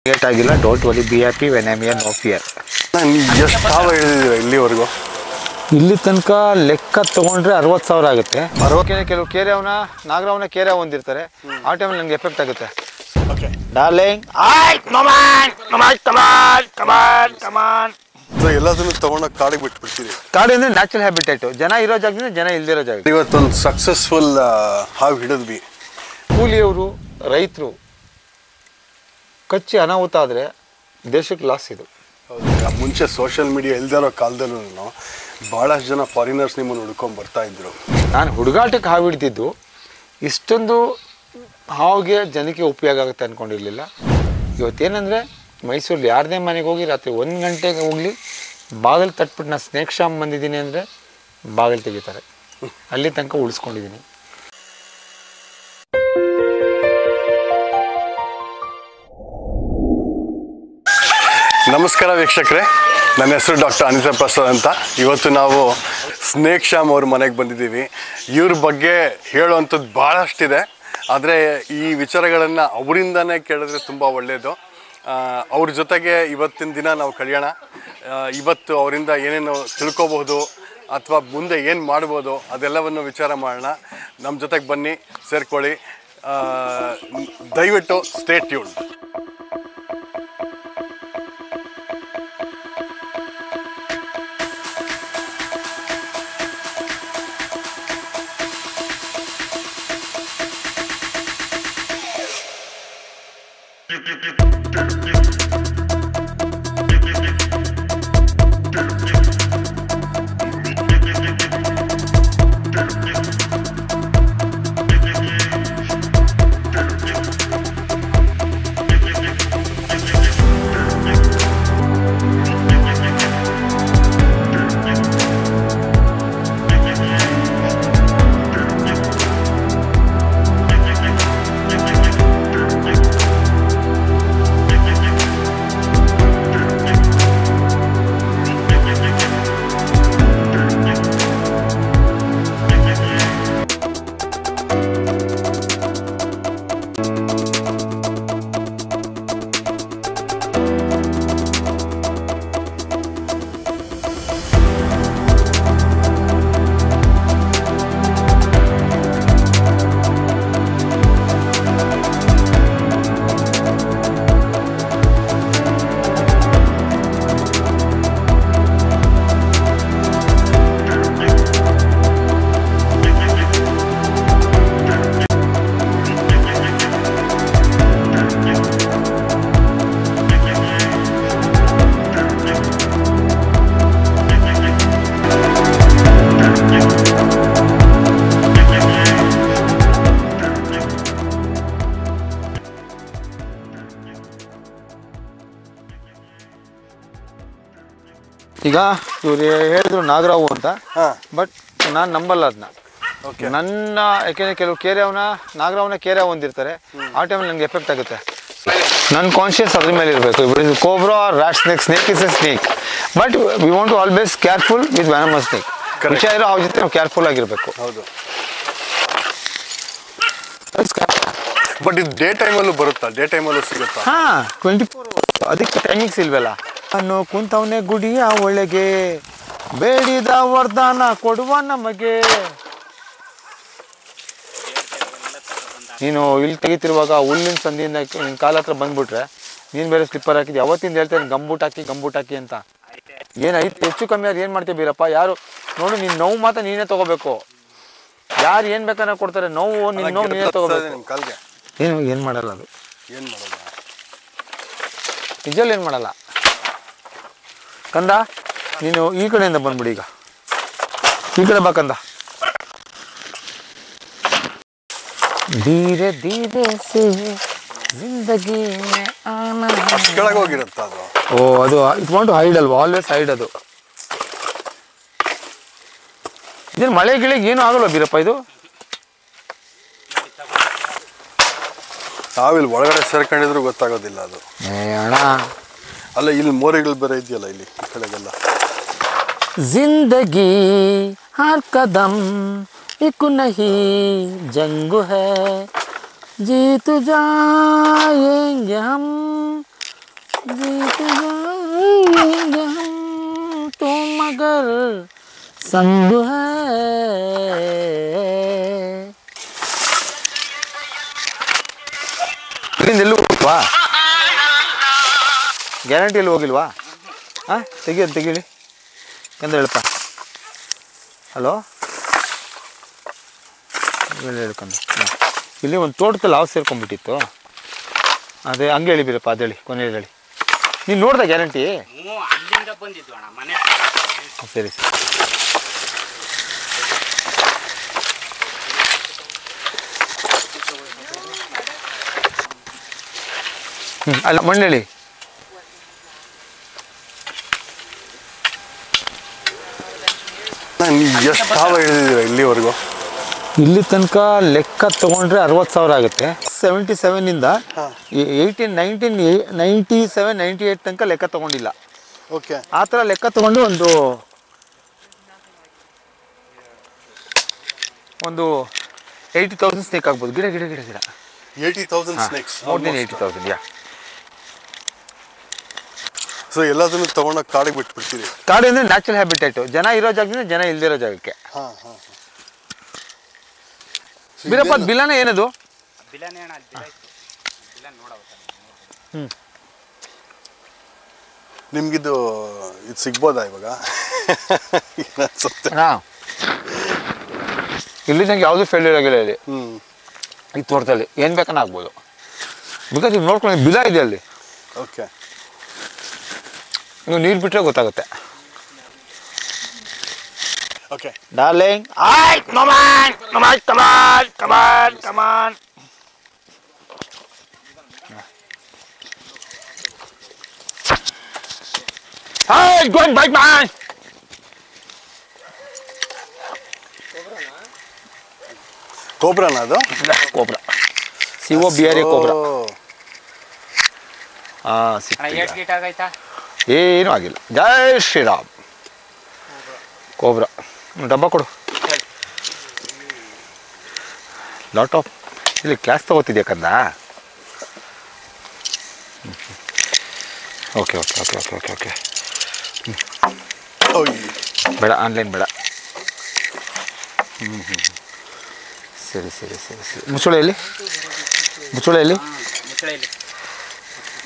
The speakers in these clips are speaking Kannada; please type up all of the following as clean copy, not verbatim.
ಲೇಟ್ ಆಗಿಲ್ಲ. Don't worry, be happy when I am here, no fear. ಎಷ್ಟು ಕಾಲ ಹೇಳಿದ್ದೀರಾ ಇಲ್ಲಿವರೆಗೂ? ಇಲ್ಲಿ ತನಕ ಲೆಕ್ಕ ತಗೊಂಡ್ರೆ 60,000 ಆಗುತ್ತೆ. ಕೆಲವು ಕೇರ್ಯಾವನ ನಾಗರಾವನ ಕೇರ್ಯ ಹೊಂದಿರ್ತಾರೆ. ಆ ಟೈಮಲ್ಲಿ ನನಗೆ ಎಫೆಕ್ಟ್ ಆಗುತ್ತೆ. ಡಾರ್ಲಿಂಗ್, ಎಲ್ಲದನ್ನು ತಗೊಂಡೋಗಿ ಕಾಡಿಗೆ ಬಿಟ್ಬಿಡ್ತೀರಿ. ಕಾಡು ಅಂದ್ರೆ ನ್ಯಾಚುರಲ್ ಹ್ಯಾಬಿಟೇಟ್. ಜನ ಇರೋ ಜಾಗದಿಂದ ಜನ ಇಲ್ದಿರೋ ಜಾಗ. ಇವತ್ತೊಂದು ಸಕ್ಸಸ್ಫುಲ್ ಹಾವು ಹಿಡಿದ್ವಿ. ಕೂಲಿಯವರು, ರೈತರು ಕಚ್ಚಿ ಅನಾಹುತ ಆದರೆ ದೇಶಕ್ಕೆ ಲಾಸ್ ಇದು. ಹೌದು. ಮುಂಚೆ ಸೋಷಿಯಲ್ ಮೀಡಿಯಾ ಇಲ್ದಿರೋ ಕಾಲದಲ್ಲೂ ಭಾಳಷ್ಟು ಜನ ಫಾರಿನರ್ಸ್ ನಿಮ್ಮನ್ನು ಹುಡ್ಕೊಂಡು ಬರ್ತಾ ಇದ್ರು. ನಾನು ಹುಡುಗಾಟಕ್ಕೆ ಹಾವು ಹಿಡ್ತಿದ್ದು ಇಷ್ಟೊಂದು ಹಾವಿಗೆ ಜನಕ್ಕೆ ಉಪಯೋಗ ಆಗುತ್ತೆ ಅಂದ್ಕೊಂಡಿರಲಿಲ್ಲ. ಇವತ್ತೇನೆಂದರೆ ಮೈಸೂರಲ್ಲಿ ಯಾರದೇ ಮನೆಗೆ ಹೋಗಿ ರಾತ್ರಿ 1 ಗಂಟೆಗೆ ಹೋಗಲಿ ಬಾಗಿಲು ತಟ್ಬಿಟ್ಟು ನಾನು ಸ್ನೇಕ್ ಶಾಮ್ ಬಂದಿದ್ದೀನಿ ಅಂದರೆ ಬಾಗಿಲು ತೆಗಿತಾರೆ. ಅಲ್ಲಿ ತನಕ ಉಳಿಸ್ಕೊಂಡಿದ್ದೀನಿ. ನಮಸ್ಕಾರ ವೀಕ್ಷಕರೇ, ನನ್ನ ಹೆಸರು ಡಾಕ್ಟರ್ ಅನಿತಾ ಪ್ರಸಾದ್ ಅಂತ. ಇವತ್ತು ನಾವು ಸ್ನೇಕ್ ಶಾಮ್ ಅವ್ರ ಮನೆಗೆ ಬಂದಿದ್ದೀವಿ. ಇವ್ರ ಬಗ್ಗೆ ಹೇಳುವಂಥದ್ದು ಭಾಳಷ್ಟಿದೆ, ಆದರೆ ಈ ವಿಚಾರಗಳನ್ನು ಅವರಿಂದನೇ ಕೇಳಿದ್ರೆ ತುಂಬ ಒಳ್ಳೆಯದು. ಅವ್ರ ಜೊತೆಗೆ ಇವತ್ತಿನ ದಿನ ನಾವು ಕಳೆಯೋಣ. ಇವತ್ತು ಅವರಿಂದ ಏನೇನು ತಿಳ್ಕೊಬಹುದು ಅಥವಾ ಮುಂದೆ ಏನು ಮಾಡ್ಬೋದು ಅದೆಲ್ಲವನ್ನು ವಿಚಾರ ಮಾಡೋಣ. ನಮ್ಮ ಜೊತೆಗೆ ಬನ್ನಿ, ಸೇರ್ಕೊಳ್ಳಿ. ದಯವಿಟ್ಟು ಸ್ಟೇ ಟ್ಯೂನ್ಡ್. ಈಗ ಇವ್ರು ಹೇಳಿದ್ರು ನಾಗರಾವು ಅಂತ, ಬಟ್ ನಾನು ನಂಬಲ್ಲ ಅದನ್ನ. ನನ್ನ ಯಾಕೆಂದರೆ ಕೆಲವು ಕೇರ್ಯಾವನ ನಾಗರಾವನ ಕೇರ್ಯ ಹೊಂದಿರ್ತಾರೆ. ಆ ಟೈಮಲ್ಲಿ ನನಗೆ ಎಫೆಕ್ಟ್ ಆಗುತ್ತೆ. ನನ್ನ ಕಾನ್ಷಿಯಸ್ ಅದ್ರ ಮೇಲೆ ಇರಬೇಕು. Cobra or rat snake, snake is a snake, but we want to always careful with venomous snake. ವಿಷ ಇರೋ ಅವ್ರ ಜೊತೆ ನಾವು ಕೇರ್ಫುಲ್ ಆಗಿರಬೇಕು. ಹೌದು. ಬಟ್ ಇದು ಡೇ ಟೈಮಲ್ಲೂ ಬರುತ್ತಾ? ಡೇ ಟೈಮಲ್ಲೂ ಸಿಗುತ್ತಾ? ಹಾಂ, 24 hours. ಅದಕ್ಕೆ ಟೈಮಿಂಗ್ಸ್ ಇಲ್ವಲ್ಲ. ನಾನು ಕುಂತವನೇ ಗುಡಿಯ ಒಳಗೆ, ಬೇಡಿದ ವರದಾನ ಕೊಡುವ ನಮಗೆ. ನೀನು ಇಲ್ಲಿ ತೆಗಿತಿರುವಾಗ ಹುಲ್ಲಿನ ಸಂದಿಯಿಂದ ನಿನ್ನ ಕಾಲ ಹತ್ರ ಬಂದ್ಬಿಟ್ರೆ ನೀನು ಬೇರೆ ಸ್ಲಿಪ್ಪರ್ ಹಾಕಿದ್ದೆ. ಅವತ್ತಿಂದ ಹೇಳ್ತೇನೆ ಗಂಬೂಟ್ ಹಾಕಿ ಅಂತ. ಏನೈತೆ ಹೆಚ್ಚು ಕಮ್ಮಿ ಆದ್ರೆ ಏನು ಮಾಡ್ತೀವಿ ಬೀರಪ್ಪ? ಯಾರು ನೋಡು, ನಿನ್ನ ನೋವು ಮಾತ್ರ ನೀನೇ ತೊಗೋಬೇಕು. ಯಾರು ಏನು ಬೇಕಾದ್ರೆ ಕೊಡ್ತಾರೆ, ನೋವು ನಿನ್ನ ನೋವು ನೀನೇ ತೊಗೋಬೇಕು. ಏನು ಮಾಡಲ್ಲ ಅದು. ಏನು ಮಾಡಲ್ಲ ನಿಜಲ್ಲಿ, ಏನು ಮಾಡಲ್ಲ. ಕಂದ, ನೀನು ಈ ಕಡೆಯಿಂದ ಬಂದ್ಬಿಡಿ. ಈಗ ಈ ಕಡೆ ಬಾ ಕಂದ. ಧೀರೆ ಧೀರೆ ಸೇ ಜಿಂದಗಿ ಮೇ ಆನಾ. ಕೆಳಗೆ ಹೋಗಿರುತ್ತ ಅದು. ಓ, ಅದು ಇಟ್ ವಾಂಟ್ ಟು ಹೈಡ್ ಅಲ್ವಾ? ಆಲ್ವೇಸ್ ಹೈಡ್ ಅದು. ಇದೇನು ಮಳೆ ಗಿಳಿಗೆ ಏನೂ ಆಗಲ್ವ ಬೀರಪ್ಪ ಇದು? ನಾವಿಲ್ಲಿ ಒಳಗಡೆ ಸೇರ್ಕೊಂಡಿದ್ರು ಗೊತ್ತಾಗೋದಿಲ್ಲ ಅದು. ಅಣ್ಣ, ಅಲ್ಲ ಇಲ್ಲಿ ಮೋರಿಗಳು ಬೇರೆ ಇದೆಯಲ್ಲ ಇಲ್ಲಿ ಈ ಕಡೆಗೆಲ್ಲ. जिंदगी हर कदम एक नहीं जंग है, जीत जाएंगे हम ಮಗರ್ ಸಂಗ್ ಎಲ್ಲೂ ಹೋಗ್ವಾ ಗ್ಯಾರಂಟಿ ಎಲ್ಲಿ ಹೋಗಿಲ್ವಾ ಹಾಂ ತೆಗೀಳಿ ಎಂದ ಹೇಳಪ್ಪ ಹಲೋ ಹೇಳ್ಕೊಂಡು ಇಲ್ಲಿ ಒಂದು ತೋಟದಲ್ಲಿ ಹಾವು ಸೇರ್ಕೊಂಡ್ಬಿಟ್ಟಿತ್ತು ಅದೇ ಹಂಗೆ ಹೇಳಿಬಿರಪ್ಪ ಅದು ಹೇಳಿ ಕೊನೆಯಲ್ಲಿ ಹೇಳಿ ನೀನು ನೋಡ್ದ ಗ್ಯಾರಂಟಿ ಸರಿ ಸರಿ ಅಲ್ಲ ಮಣ್ಣೇಳಿ ಎಷ್ಟು ಹಾವು ಹಿಡಿದಿದ್ದೀರಾ ಇಲ್ಲಿವರೆಗೂ ಇಲ್ಲಿ ತನಕ ಲೆಕ್ಕ ತೊಗೊಂಡ್ರೆ 60,000 ಆಗುತ್ತೆ 77ಇಂದ 97 ತನಕ ಲೆಕ್ಕ ತೊಗೊಂಡಿಲ್ಲ ಓಕೆ ಆ ಥರ ಲೆಕ್ಕ ತೊಗೊಂಡು ಒಂದು 80,000 ಸ್ನೇಕ್ ಆಗ್ಬೋದು ಗಿಡ 80,000 snakes more than 80,000 yeah so ಎಲ್ಲದನ್ನು ತಗೊಂಡೋಗಿ ಕಾಡಿಗೆ ಬಿಟ್ಬಿಡ್ತೀರಿ ಕಾಡು ಅಂದರೆ ನ್ಯಾಚುರಲ್ ಹ್ಯಾಬಿಟೇಟು ಜನ ಇರೋ ಜಾಗದಿಂದ ಜನ ಇಲ್ದಿರೋ ಜಾಗಕ್ಕೆ ಬೀರಪ್ಪ ಬಿಲಾನ ಏನದು ನಿಮ್ಗಿದು ಇದು ಸಿಗ್ಬೋದಾ ಇವಾಗ ಇಲ್ಲಿ ನಂಗೆ ಯಾವುದು ಫೇಲ್ಯೂರ್ ಆಗಿಲ್ಲ ಇಲ್ಲಿ ಈ ತೋಟದಲ್ಲಿ ಏನು ಬೇಕನ್ನ ಆಗ್ಬೋದು ಬಿಕಾಸ್ ಈಗ ನೋಡ್ಕೊಂಡು ಬಿಲ ಇದೆ ಅಲ್ಲಿ ಓಕೆ ನೀವು ನೀರು ಬಿಟ್ಟರೆ ಗೊತ್ತಾಗುತ್ತೆ ಓಕೆ ಡಾರ್ಲಿಂಗ್ ಆಯ್ತು ಕಮಾನ್ Hey, go and bite man! ಕೋಬ್ರಾನ ಅದು ಕೋಬ್ರಾ COBRA ಕೋಬ್ರಾ ಏನೂ ಆಗಿಲ್ಲ ಜೈ ಶ್ರೀರಾಮ್ ಕೋಬ್ರಾ ಡಬ್ಬ ಕೊಡು ಲಾಟ್ ಆಫ್ ಇಲ್ಲಿ ಕ್ಲಾಸ್ ತಗೋತಿದ್ಯಾ ಕಂದ okay okay okay okay okay okay ಬೇಡ ಆನ್ಲೈನ್ ಬೇಡ ಸರಿ ಸರಿ ಸರಿ ಸರಿ ಮುಚ್ಚಳೆಯಲ್ಲಿ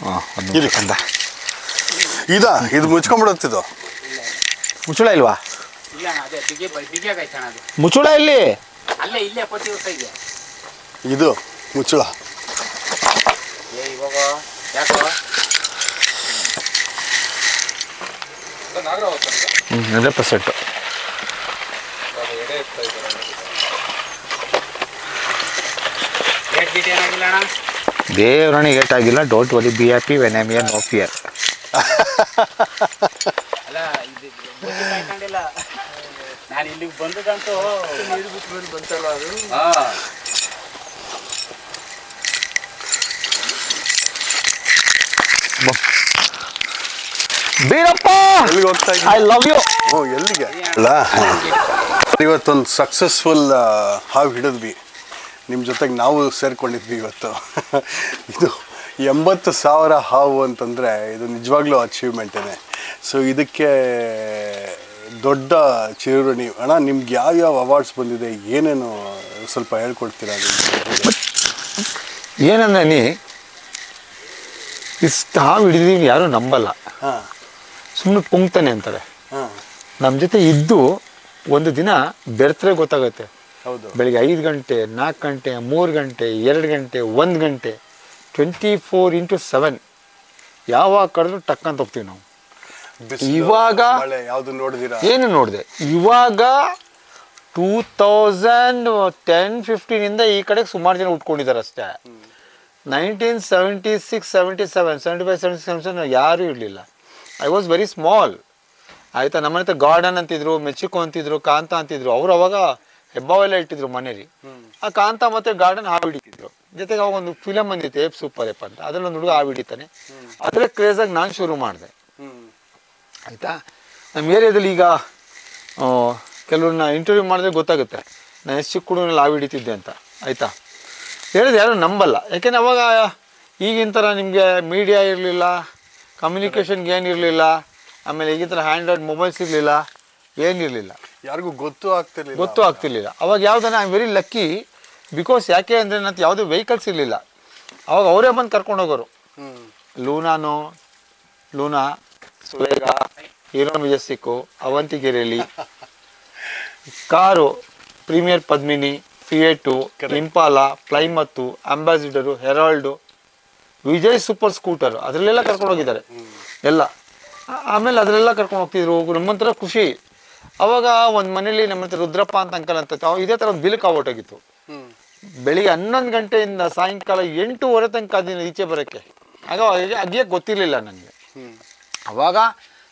ಹಾಂ ಒಂದು ಕಂದ ಇದು ಮುಚ್ಕೊಂಡ್ಬಿಡುತ್ತಿದ್ದು ಮುಚ್ಚಳ ಇಲ್ವಾ ಮುಚ್ಚಳ ಇಲ್ಲಿ ಇದು ಮುಚ್ಚಳ ಹ್ಞೂ 100%. ದೇವ್ರಣೆ ಏಟಾಗಿಲ್ಲ don't worry be happy when I am here no fear ನಾನು ಇಲ್ಲಿಗೆ ಬಂದದಂತೂ ನೀರು ಬಿಟ್ಟು ಬಂತಲ್ಲ ಅದು ಬೀರಪ್ಪ ಎಲ್ಲಿಗೆ ಹೋಗ್ತಾ ಇದ್ದೀವಿ ಐ ಲವ್ ಯು ಎಲ್ಲಿಗೆ ಅಲ್ಲ ಇವತ್ತೊಂದು ಸಕ್ಸಸ್ಫುಲ್ ಹಾವು ಹಿಡಿದ್ವಿ ನಿಮ್ಮ ಜೊತೆಗೆ ನಾವು ಸೇರ್ಕೊಂಡಿದ್ವಿ ಇವತ್ತು ಇದು 80,000 ಹಾವು ಅಂತಂದರೆ ಇದು ನಿಜವಾಗ್ಲೂ ಅಚೀವ್ಮೆಂಟೇ ಸೊ ಇದಕ್ಕೆ ದೊಡ್ಡ ಚಿರುಣಿ ಅಣ್ಣ ನಿಮ್ಗೆ ಯಾವ್ಯಾವ ಅವಾರ್ಡ್ಸ್ ಬಂದಿದೆ ಏನೇನು ಸ್ವಲ್ಪ ಹೇಳ್ಕೊಡ್ತೀರಾ ಏನಂದ್ರೆ ನೀ ಇಷ್ಟು ಹಾವು ಹಿಡಿದೀವಿ ಯಾರೂ ನಂಬಲ್ಲ ಹಾಂ ಸುಮ್ಮನೆ ಪುಂಕ್ತಾನೆ ಅಂತಾರೆ ಹಾಂ ನಮ್ಮ ಜೊತೆ ಇದ್ದು ಒಂದು ದಿನ ಬೆರೆತರೆ ಗೊತ್ತಾಗುತ್ತೆ ಹೌದು ಬೆಳಿಗ್ಗೆ 5 ಗಂಟೆ 4 ಗಂಟೆ 3 ಗಂಟೆ 2 ಗಂಟೆ 1 ಗಂಟೆ 24x7 ಯಾವಾಗ ಕರೆದ್ರು ಟಕ್ಕಂತ ಹೋಗ್ತೀವಿ ನಾವು ಇವಾಗ ಯಾವುದು ನೋಡಿದಿರಾ ಏನು ನೋಡಿದೆ ಇವಾಗ 2010-15 ಈ ಕಡೆಗೆ ಸುಮಾರು ಜನ ಉಟ್ಕೊಂಡಿದ್ದಾರೆ ಅಷ್ಟೇ 1976 77 75 76 ಯಾರೂ ಇರಲಿಲ್ಲ ಐ ವಾಸ್ ವೆರಿ ಸ್ಮಾಲ್ ಆಯಿತಾ ನಮ್ಮ ಹತ್ರ ಗಾರ್ಡನ್ ಅಂತಿದ್ರು ಮೆಚ್ಚಿಕೋ ಅಂತಿದ್ರು ಕಾಂತ ಅಂತಿದ್ರು ಅವ್ರು ಅವಾಗ ಹೆಬ್ಬಾವೆಲ್ಲ ಇಟ್ಟಿದ್ರು ಮನೇಲಿ ಆ ಕಾಂತ ಮತ್ತು ಗಾರ್ಡನ್ ಹಾವು ಹಿಡಿತಿದ್ರು ಜೊತೆಗೆ ಅವಾಗ ಒಂದು ಫಿಲಮ್ ಬಂದಿತ್ತು ಏಪ್ ಸೂಪರ್ ಏಪ್ ಅಂತ ಅದ್ರಲ್ಲಿ ಒಂದು ಹುಡುಗ ಹಾವು ಹಿಡಿತಾನೆ ಅದರ ಕ್ರೇಜಾಗಿ ನಾನು ಶುರು ಮಾಡಿದೆ ಆಯಿತಾ ನಮ್ಮ ಏರಿಯಾದಲ್ಲಿ ಈಗ ಕೆಲವ್ರನ್ನ ಇಂಟರ್ವ್ಯೂ ಮಾಡಿದ್ರೆ ಗೊತ್ತಾಗುತ್ತೆ ನಾನು ಎಷ್ಟು ಚಿಕ್ಕ ಹುಡುಗನಲ್ಲಿ ಹಾವು ಹಿಡಿತಿದ್ದೆ ಅಂತ ಆಯಿತಾ ಹೇಳಿದ್ರೆ ಯಾರು ನಂಬಲ್ಲ ಯಾಕೆಂದರೆ ಅವಾಗ ಈಗಿನ ಥರ ನಿಮಗೆ ಮೀಡಿಯಾ ಇರಲಿಲ್ಲ ಕಮ್ಯುನಿಕೇಷನ್ಗೆ ಏನಿರಲಿಲ್ಲ, ಆಮೇಲೆ ಈ ಥರ ಹ್ಯಾಂಡ್ರಾಯ್ಡ್ ಮೊಬೈಲ್ಸ್ ಇರಲಿಲ್ಲ, ಏನಿರಲಿಲ್ಲ, ಯಾರಿಗೂ ಗೊತ್ತೂ ಆಗ್ತಿರ್ಲಿಲ್ಲ. ಅವಾಗ ಯಾವುದನ್ನ I am very lucky, because ಯಾಕೆ ಅಂದರೆ ನಂತ ಯಾವುದೇ ವೆಹಿಕಲ್ಸ್ ಇರಲಿಲ್ಲ. ಅವಾಗ ಅವರೇ ಬಂದು ಕರ್ಕೊಂಡು ಹೋಗೋರು. ಲೂನಾ, ಸುವೇಗ, ಹೀರೋ ಮೆಜೆಸ್ಟಿಕ್ಕು, ಅವಂತಿಗೆರೆಯಲ್ಲಿ car, Premier Padmini, Fiat, Impala, Plymouth, Ambassador, Herald, Vijay Super scooter, ಅದರಲ್ಲೆಲ್ಲ ಕರ್ಕೊಂಡು ಹೋಗಿದ್ದಾರೆ ಎಲ್ಲ. ಆಮೇಲೆ ಅದರಲ್ಲೆಲ್ಲ ಕರ್ಕೊಂಡು ಹೋಗ್ತಿದ್ರು. ನಮ್ಮಂತರ ಖುಷಿ. ಅವಾಗ ಒಂದು ಮನೇಲಿ ನಮ್ಮ ಹತ್ರ ರುದ್ರಪ್ಪ ಅಂತ ಅಂಕಲ್ ಅಂತ ಇದೇ ಥರ ಒಂದು ಬಿಲ್ಕ್ ಆಗೋಟಾಗಿತ್ತು. ಬೆಳಿಗ್ಗೆ 11 ಗಂಟೆಯಿಂದ ಸಾಯಂಕಾಲ 8:30 ತನಕ ಅದನ್ನ ಈಚೆ ಬರೋಕ್ಕೆ. ಆಗ ಅಗಿಯಕ್ಕೆ ಗೊತ್ತಿರಲಿಲ್ಲ ನನಗೆ. ಅವಾಗ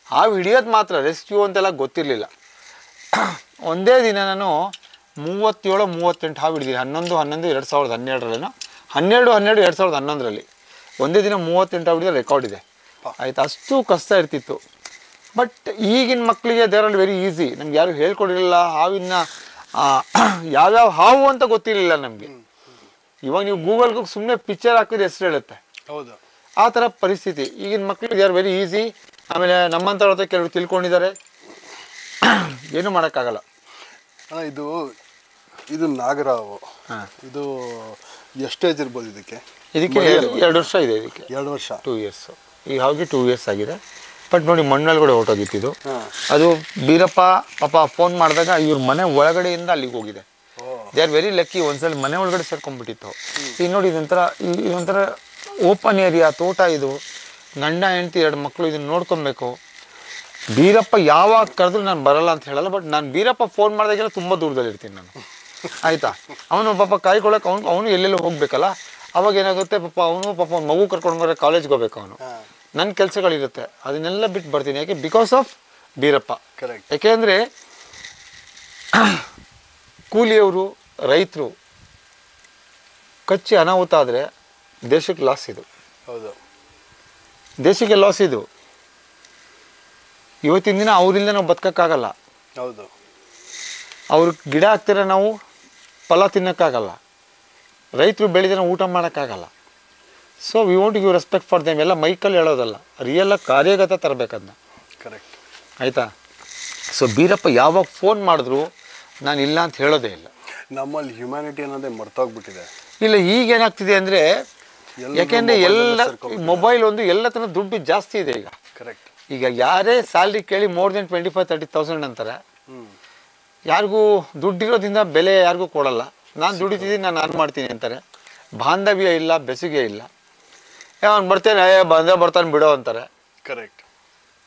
ಹಾವು ಹಿಡಿಯೋದು ಮಾತ್ರ, ರೆಸ್ಕ್ಯೂ ಅಂತೆಲ್ಲ ಗೊತ್ತಿರಲಿಲ್ಲ. ಒಂದೇ ದಿನ ನಾನು 37-38 ಹಾವು ಹಿಡಿದೀನಿ. 11-11-2012 12-12-2011 ಒಂದೇ ದಿನ 38 ಹಾವು ಹಿಡಿದ ರೆಕಾರ್ಡ್ ಇದೆ. ಆಯ್ತು, ಅಷ್ಟು ಕಷ್ಟ ಇರ್ತಿತ್ತು. ಬಟ್ ಈಗಿನ ಮಕ್ಕಳಿಗೆ ದೇರ್ ಆರ್ ವೆರಿ ಈಸಿ. ನಮ್ಗೆ ಯಾರು ಹೇಳ್ಕೊಡಿರಲಿಲ್ಲ. ಹಾವಿನ ಯಾವ್ಯಾವ ಹಾವು ಅಂತ ಗೊತ್ತಿರಲಿಲ್ಲ ನಮಗೆ. ಇವಾಗ ನೀವು ಗೂಗಲ್ಗೆ ಸುಮ್ಮನೆ ಪಿಕ್ಚರ್ ಹಾಕಿದ್ರೆ ಹೆಸರು ಹೇಳುತ್ತೆ. ಹೌದು, ಆ ಥರ ಪರಿಸ್ಥಿತಿ ಈಗಿನ ಮಕ್ಕಳಿಗೆ. They are very easy. ಆಮೇಲೆ ನಮ್ಮಂಥವ್ರ ಕೆಲವರು ತಿಳ್ಕೊಂಡಿದ್ದಾರೆ, ಏನು ಮಾಡೋಕ್ಕಾಗಲ್ಲ. ಇದು ನಾಗರಾವು. ಇದು ಎಷ್ಟು ಏಜ್ ಇರ್ಬೋದು ಇದಕ್ಕೆ? 2 ವರ್ಷ ಇದೆ. ಇದಕ್ಕೆ 2 ವರ್ಷ, 2 ಇಯರ್ಸ್. ಈ ಹಾವಿಗೆ 2 ಇಯರ್ಸ್ ಆಗಿದೆ. ಬಟ್ ನೋಡಿ, ಮಣ್ಣೊಳಗಡೆ ಹೊರಟೋಗಿತ್ತು. ಅದು ಬೀರಪ್ಪ ಪಾಪ ಫೋನ್ ಮಾಡಿದಾಗ ಇವ್ರ ಮನೆ ಒಳಗಡೆಯಿಂದ ಅಲ್ಲಿಗೆ ಹೋಗಿದೆ. They are very lucky. ಒಂದ್ಸಲ ಮನೆ ಒಳಗಡೆ ಸೇರ್ಕೊಂಡ್ಬಿಟ್ಟಿತ್ತು. ಈಗ ನೋಡಿ, ಇದೊಂಥರ ಓಪನ್ ಏರಿಯಾ, ತೋಟ ಇದು. ಗಂಡ ಹೆಂಡತಿ 2 ಮಕ್ಕಳು, ಇದನ್ನ ನೋಡ್ಕೊಬೇಕು. ಬೀರಪ್ಪ ಯಾವಾಗ ಕರೆದ್ರು ನಾನು ಬರಲ್ಲ ಅಂತ ಹೇಳಲ್ಲ. ಬಟ್ ನಾನು ಬೀರಪ್ಪ ಫೋನ್ ಮಾಡಿದಾಗೆಲ್ಲ ತುಂಬ ದೂರದಲ್ಲಿರ್ತೀನಿ ನಾನು. ಆಯಿತಾ, ಅವನು ಪಾಪ ಕಾಯ್ಕೊಳ್ಳೋಕೆ ಅವನು ಎಲ್ಲೆಲ್ಲೋ ಹೋಗ್ಬೇಕಲ್ಲ. ಅವಾಗ ಏನಾಗುತ್ತೆ, ಪಾಪ ಮಗು ಕರ್ಕೊಂಡು ಬರೋ ಕಾಲೇಜ್ಗೆ ಹೋಗ್ಬೇಕು ಅವನು. ನನ್ನ ಕೆಲಸಗಳಿರುತ್ತೆ, ಅದನ್ನೆಲ್ಲ ಬಿಟ್ಟು ಬರ್ತೀನಿ. ಯಾಕೆ? Because of Beerappa. ಯಾಕೆಂದರೆ ಕೂಲಿಯವರು, ರೈತರು ಕಚ್ಚಿ ಅನಾಹುತ ಆದರೆ ದೇಶಕ್ಕೆ ಲಾಸ್ ಇದು. ಹೌದು, ದೇಶಕ್ಕೆ ಲಾಸ್ ಇದು. ಇವತ್ತಿನ ದಿನ ಅವರಿಂದ ನಾವು ಬದುಕೋಕ್ಕಾಗಲ್ಲ. ಹೌದು, ಅವ್ರ ಗಿಡ ಹಾಕ್ತಿರ ನಾವು ಫಲ ತಿನ್ನೋಕ್ಕಾಗಲ್ಲ. ರೈತರು ಬೆಳೆದಿನ ಊಟ ಮಾಡೋಕ್ಕಾಗಲ್ಲ. So we want give respect for them. ಎಲ್ಲ ಮೈಕಲ್ಲಿ ಹೇಳೋದಲ್ಲ, ರಿಯಲಾಗಿ ಕಾರ್ಯಗತ ತರಬೇಕದನ್ನ. ಕರೆಕ್ಟ್, ಆಯಿತಾ? ಸೊ ಬೀರಪ್ಪ ಯಾವಾಗ ಫೋನ್ ಮಾಡಿದ್ರು ನಾನು ಇಲ್ಲ ಅಂತ ಹೇಳೋದೇ ಇಲ್ಲ. ನಮ್ಮಲ್ಲಿ ಹ್ಯುಮ್ಯಾನಿಟಿ ಅನ್ನೋದೇ ಮರ್ತೋಗ್ಬಿಟ್ಟಿದೆ. ಇಲ್ಲ, ಈಗೇನಾಗ್ತಿದೆ ಅಂದರೆ, ಯಾಕೆಂದರೆ ಎಲ್ಲ ಮೊಬೈಲ್ ಒಂದು ಎಲ್ಲ ತನಕ ದುಡ್ಡು ಜಾಸ್ತಿ ಇದೆ ಈಗ. ಕರೆಕ್ಟ್. ಈಗ ಯಾರೇ ಸ್ಯಾಲ್ರಿ ಕೇಳಿ ಮೋರ್ ದೆನ್ 25,000-30,000 ಅಂತಾರೆ. ಯಾರಿಗೂ ದುಡ್ಡಿರೋದ್ರಿಂದ ಬೆಲೆ ಯಾರಿಗೂ ಕೊಡಲ್ಲ. ನಾನು ದುಡಿತಿದ್ದೀನಿ, ನಾನು ಮಾಡ್ತೀನಿ ಅಂತಾರೆ. ಬಾಂಧವ್ಯ ಇಲ್ಲ, ಬೆಸುಗೆ ಇಲ್ಲ. ಅವ್ನು ಬರ್ತೇನೆ, ಬರ್ತಾನೆ ಬಿಡೋ ಅಂತಾರೆ. ಕರೆಕ್ಟ್.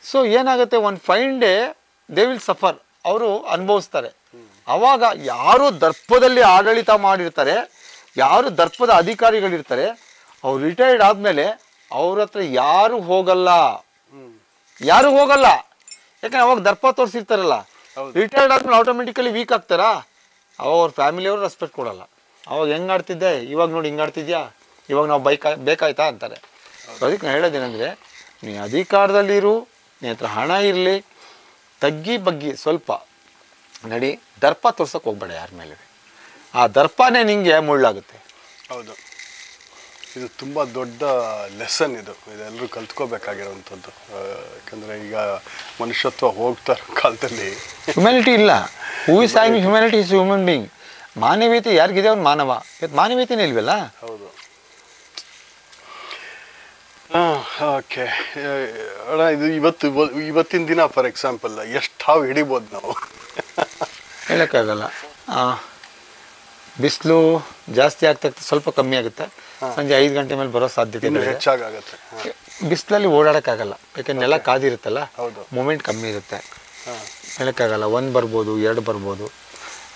ಸೊ ಏನಾಗುತ್ತೆ, ಒಂದು fine day they will suffer. ಅವರು ಅನುಭವಿಸ್ತಾರೆ. ಆವಾಗ ಯಾರು ದರ್ಪದಲ್ಲಿ ಆಡಳಿತ ಮಾಡಿರ್ತಾರೆ, ಯಾರು ದರ್ಪದ ಅಧಿಕಾರಿಗಳಿರ್ತಾರೆ, ಅವ್ರು ರಿಟೈರ್ಡ್ ಆದಮೇಲೆ ಅವ್ರ ಹತ್ರ ಯಾರು ಹೋಗಲ್ಲ. ಯಾಕಂದ್ರೆ ಅವಾಗ ದರ್ಪ ತೋರಿಸಿರ್ತಾರಲ್ಲ. ರಿಟೈರ್ಡ್ ಆದ್ಮೇಲೆ ಆಟೋಮೆಟಿಕಲಿ ವೀಕ್ ಆಗ್ತಾರಾ. ಅವಾಗ ಅವ್ರ ಫ್ಯಾಮಿಲಿಯವರು ರೆಸ್ಪೆಕ್ಟ್ ಕೊಡಲ್ಲ. ಅವಾಗ ಹೆಂಗೆ ಆಡ್ತಿದ್ದೆ, ಇವಾಗ ನೋಡಿ ಹಿಂಗೆ ಆಡ್ತಿದ್ಯಾ, ಇವಾಗ ನಾವು ಬೇಕಾಯ್ತಾ ಅಂತಾರೆ. ಅದಕ್ಕೆ ನಾನು ಹೇಳೋದೇನೆಂದರೆ, ನೀ ಅಧಿಕಾರದಲ್ಲಿರು, ನಿನ್ನ ಹತ್ರ ಹಣ ಇರಲಿ, ತಗ್ಗಿ ಬಗ್ಗಿ ಸ್ವಲ್ಪ ನಡಿ. ದರ್ಪ ತೋರ್ಸೋಕೆ ಹೋಗ್ಬೇಡ ಯಾರ ಮೇಲೆ. ಆ ದರ್ಪನೇ ನಿಂಗೆ ಮುಳ್ಳಾಗುತ್ತೆ. ಹೌದು, ಇದು ತುಂಬ ದೊಡ್ಡ ಲೆಸನ್. ಇದೆಲ್ಲರೂ ಕಲ್ತ್ಕೋಬೇಕಾಗಿರೋವಂಥದ್ದು. ಯಾಕಂದರೆ ಈಗ ಮನುಷ್ಯತ್ವ ಹೋಗ್ತಾ ಇರೋ ಕಾಲದಲ್ಲಿ ಹ್ಯುಮ್ಯಾನಿಟಿ ಇಲ್ಲ. Who is having humanity is human being. ಮಾನವೀಯತೆ ಯಾರಿಗಿದೆ ಅವ್ನು ಮಾನವ. ಇವತ್ತು ಮಾನವೀಯತೆನೇ ಇಲ್ವಲ್ಲ. ಹೌದು. ಓಕೆ ಅಣ್ಣ, ಇದು ಇವತ್ತಿನ ದಿನ ಫಾರ್ ಎಕ್ಸಾಂಪಲ್ ಎಷ್ಟು ಹಾವು ಹಿಡಿಬೋದು ನಾವು? ಹೇಳೋಕ್ಕಾಗಲ್ಲ. ಬಿಸಿಲು ಜಾಸ್ತಿ ಆಗ್ತಾ ಸ್ವಲ್ಪ ಕಮ್ಮಿ ಆಗುತ್ತೆ. ಸಂಜೆ 5 ಗಂಟೆ ಮೇಲೆ ಬರೋ ಸಾಧ್ಯತೆ ಹೆಚ್ಚಾಗುತ್ತೆ. ಬಿಸಿಲಲ್ಲಿ ಓಡಾಡೋಕ್ಕಾಗಲ್ಲ, ಯಾಕೆಂದ್ರೆ ನೆಲ ಕಾದಿರುತ್ತಲ್ಲ, ಮೂಮೆಂಟ್ ಕಮ್ಮಿ ಇರುತ್ತೆ. ಹೇಳೋಕ್ಕಾಗಲ್ಲ. 1 ಬರ್ಬೋದು, 2 ಬರ್ಬೋದು,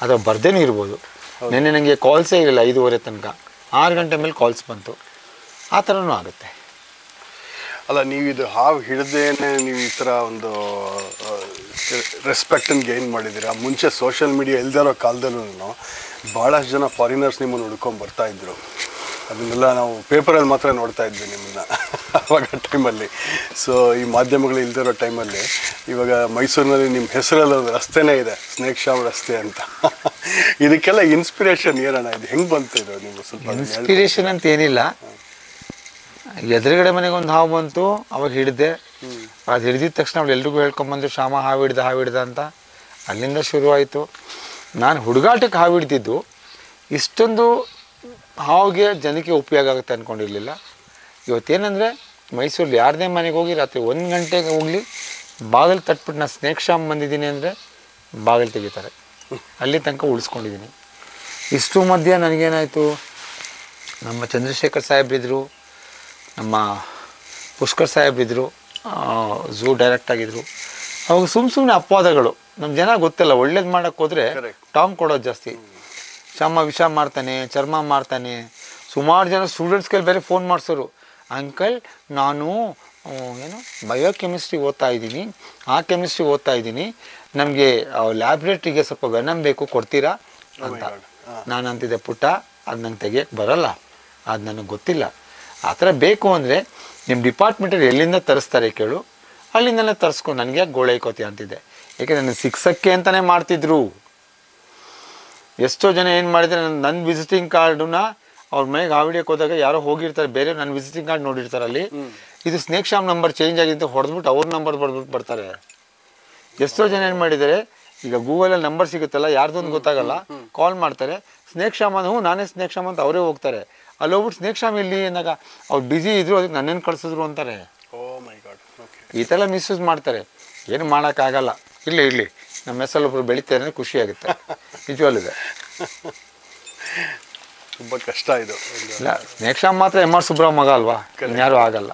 ಅಥವಾ ಬರ್ದೇನೂ ಇರ್ಬೋದು. ನೆನ್ನೆ ನನಗೆ ಕಾಲ್ಸೇ ಇರಲಿಲ್ಲ 5:30 ತನಕ. 6 ಗಂಟೆ ಮೇಲೆ ಕಾಲ್ಸ್ ಬಂತು. ಆ ಥರನೂ ಆಗುತ್ತೆ. ಅಲ್ಲ, ನೀವು ಇದು ಹಾವು ಹಿಡ್ದೇನೆ ನೀವು ಈ ಥರ ಒಂದು ರೆಸ್ಪೆಕ್ಟನ್ನು ಗೇನ್ ಮಾಡಿದ್ದೀರಾ. ಮುಂಚೆ ಸೋಷಿಯಲ್ ಮೀಡಿಯಾ ಇಲ್ದಿರೋ ಕಾಲದಲ್ಲೂ ಭಾಳಷ್ಟು ಜನ ಫಾರಿನರ್ಸ್ ನಿಮ್ಮನ್ನು ಹುಡ್ಕೊಂಡು ಬರ್ತಾಯಿದ್ರು. ಅದನ್ನೆಲ್ಲ ನಾವು ಪೇಪರಲ್ಲಿ ಮಾತ್ರ ನೋಡ್ತಾ ಇದ್ವಿ ನಿಮ್ಮನ್ನ ಆವಾಗ ಟೈಮಲ್ಲಿ. ಸೊ ಈ ಮಾಧ್ಯಮಗಳು ಇಲ್ದಿರೋ ಟೈಮಲ್ಲಿ ಇವಾಗ ಮೈಸೂರಿನಲ್ಲಿ ನಿಮ್ಮ ಹೆಸರಲ್ಲಿ ಒಂದು ರಸ್ತೆನೇ ಇದೆ, ಸ್ನೇಕ್ ಶಾಮ್ ರಸ್ತೆ ಅಂತ. ಇದಕ್ಕೆಲ್ಲ ಇನ್ಸ್ಪಿರೇಷನ್ ಏನಣ್ಣ? ಇದು ಹೆಂಗೆ ಬಂತು? ಇದು ನೀವು ಸ್ವಲ್ಪ ಇನ್ಸ್ಪಿರೇಷನ್ ಅಂತ ಏನಿಲ್ಲ. ಎದುರುಗಡೆ ಮನೆಗೆ ಒಂದು ಹಾವು ಬಂತು, ಅವಾಗ ಹಿಡಿದೆ. ಅದು ಹಿಡಿದಿದ ತಕ್ಷಣ ಅವ್ಳು ಎಲ್ರಿಗೂ ಹೇಳ್ಕೊಂಬಂದ್ರು, ಶ್ಯಾಮ ಹಾವು ಹಿಡ್ದ ಅಂತ. ಅಲ್ಲಿಂದ ಶುರುವಾಯಿತು. ನಾನು ಹುಡುಗಾಟಕ್ಕೆ ಹಾವು ಹಿಡ್ದಿದ್ದು, ಇಷ್ಟೊಂದು ಹಾವಿಗೆ ಜನಕ್ಕೆ ಉಪಯೋಗ ಆಗುತ್ತೆ ಅಂದ್ಕೊಂಡಿರಲಿಲ್ಲ. ಇವತ್ತೇನೆಂದರೆ ಮೈಸೂರಲ್ಲಿ ಯಾರದೇ ಮನೆಗೆ ಹೋಗಿ ರಾತ್ರಿ 1 ಗಂಟೆಗೆ ಹೋಗಲಿ ಬಾಗಿಲು ತಟ್ಬಿಟ್ಟು ನಾನು ಸ್ನೇಕ್ ಶಾಮ್ ಬಂದಿದ್ದೀನಿ ಅಂದರೆ ಬಾಗಿಲು ತೆಗಿತಾರೆ. ಅಲ್ಲಿ ತನಕ ಉಳಿಸ್ಕೊಂಡಿದ್ದೀನಿ. ಇಷ್ಟು ಮಧ್ಯೆ ನನಗೇನಾಯಿತು, ನಮ್ಮ ಚಂದ್ರಶೇಖರ್ ಸಾಹೇಬ್ರಿದ್ರು, ನಮ್ಮ ಪುಷ್ಕರ್ ಸಾಹೇಬ್ರಿದ್ರು, ಝೂ ಡೈರೆಕ್ಟ್ ಆಗಿದ್ರು. ಅವಾಗ ಸುಮ್ಮನೆ ಅಪವಾದಗಳು. ನಮ್ಮ ಜನ ಗೊತ್ತಿಲ್ಲ, ಒಳ್ಳೇದು ಮಾಡೋಕ್ಕೆ ಹೋದರೆ ಟಾಂಗ್ ಕೊಡೋದು ಜಾಸ್ತಿ. ಶ್ಯಾಮ ವಿಷ ಮಾಡ್ತಾನೆ, ಚರ್ಮ ಮಾಡ್ತಾನೆ. ಸುಮಾರು ಜನ ಸ್ಟೂಡೆಂಟ್ಸ್ಗೆ ಬೇರೆ ಫೋನ್ ಮಾಡಿಸೋರು, ಅಂಕಲ್ ನಾನು ಬಯೋಕೆಮಿಸ್ಟ್ರಿ ಓದ್ತಾ ಇದ್ದೀನಿ, ಆ ಕೆಮಿಸ್ಟ್ರಿ ಓದ್ತಾ ಇದ್ದೀನಿ, ನಮಗೆ ಲ್ಯಾಬ್ರೇಟ್ರಿಗೆ ಸ್ವಲ್ಪ ವೆನಮ್ ಬೇಕು, ಕೊಡ್ತೀರಾ ಅಂತ. ನಾನು ಅಂತಿದ್ದೆ, ಪುಟ್ಟ ಅದು ನಂಗೆ ತೆಗಿಯೋಕ್ಕೆ ಬರೋಲ್ಲ, ಅದು ನನಗೆ ಗೊತ್ತಿಲ್ಲ. ಆ ಥರ ಬೇಕು ಅಂದರೆ ನಿಮ್ಮ ಡಿಪಾರ್ಟ್ಮೆಂಟಲ್ಲಿ ಎಲ್ಲಿಂದ ತರಿಸ್ತಾರೆ ಕೇಳು, ಅಲ್ಲಿಂದಲೇ ತರಿಸ್ಕೊಂಡು ನನಗೆ ಯಾಕೆ ಗೋಳೈಕೋತಿ ಅಂತಿದ್ದೆ. ಏಕೆಂದರೆ ನನಗೆ ಸಿಕ್ಸಕ್ಕೆ ಅಂತಲೇ ಮಾಡ್ತಿದ್ರು. ಎಷ್ಟೋ ಜನ ಏನು ಮಾಡಿದರೆ, ನನ್ನ ವಿಸಿಟಿಂಗ್ ಕಾರ್ಡನ್ನ ಅವ್ರ ಮನೆಗೆ ಹಾವಿಡಿಯಕ್ಕೆ ಹೋದಾಗ ಯಾರೋ ಹೋಗಿರ್ತಾರೆ, ಬೇರೆ ನನ್ನ ವಿಸಿಟಿಂಗ್ ಕಾರ್ಡ್ ನೋಡಿರ್ತಾರೆ, ಅಲ್ಲಿ ಇದು ಸ್ನೇಕ್ ಶಾಮ್ ನಂಬರ್ ಚೇಂಜ್ ಆಗಿದೆ ಹೊಡೆದ್ಬಿಟ್ಟು ಅವ್ರ ನಂಬರ್ ಬಡ್ಬಿಟ್ಟು ಬರ್ತಾರೆ. ಎಷ್ಟೋ ಜನ ಏನು ಮಾಡಿದ್ದಾರೆ, ಈಗ ಗೂಗಲಲ್ಲಿ ನಂಬರ್ ಸಿಗುತ್ತಲ್ಲ, ಯಾರ್ದೊಂದು ಗೊತ್ತಾಗಲ್ಲ, ಕಾಲ್ ಮಾಡ್ತಾರೆ, ಸ್ನೇಕ್ ಶಾಮ್ ಅಂತ. ನಾನೇ ಸ್ನೇಕ್ ಶಾಮ್ ಅಂತ ಅವರೇ ಹೋಗ್ತಾರೆ. ಅಲ್ಲಿ ಹೋಗ್ಬಿಟ್ಟು ಸ್ನೇಕ್ ಶಾಮ್ ಇಲ್ಲಿ ಅಂದಾಗ ಅವ್ರು ಬ್ಯುಸಿ ಇದ್ರು, ಅದಕ್ಕೆ ನನ್ನೇನು ಕಳಿಸಿದ್ರು ಅಂತಾರೆ. ಈ ಥರ ಮಿಸ್ಯೂಸ್ ಮಾಡ್ತಾರೆ. ಏನು ಮಾಡೋಕ್ಕಾಗಲ್ಲ. ಇರಲಿ ನಮ್ಮ ಹೆಸರಲ್ಲೊಬ್ರು ಬೆಳಿತಾರೆ, ಖುಷಿ ಆಗುತ್ತೆ. ನಿಜವಲ್ಲಿದೆ, ತುಂಬ ಕಷ್ಟ ಇದು. ಇಲ್ಲ, ಸ್ನೇಕ್ ಶಾಮ್ ಮಾತ್ರ ಎಮ್ ಆರ್ ಸುಬ್ರಾವ್ ಮಗ ಅಲ್ವಾ, ಇನ್ಯಾರೂ ಆಗಲ್ಲ.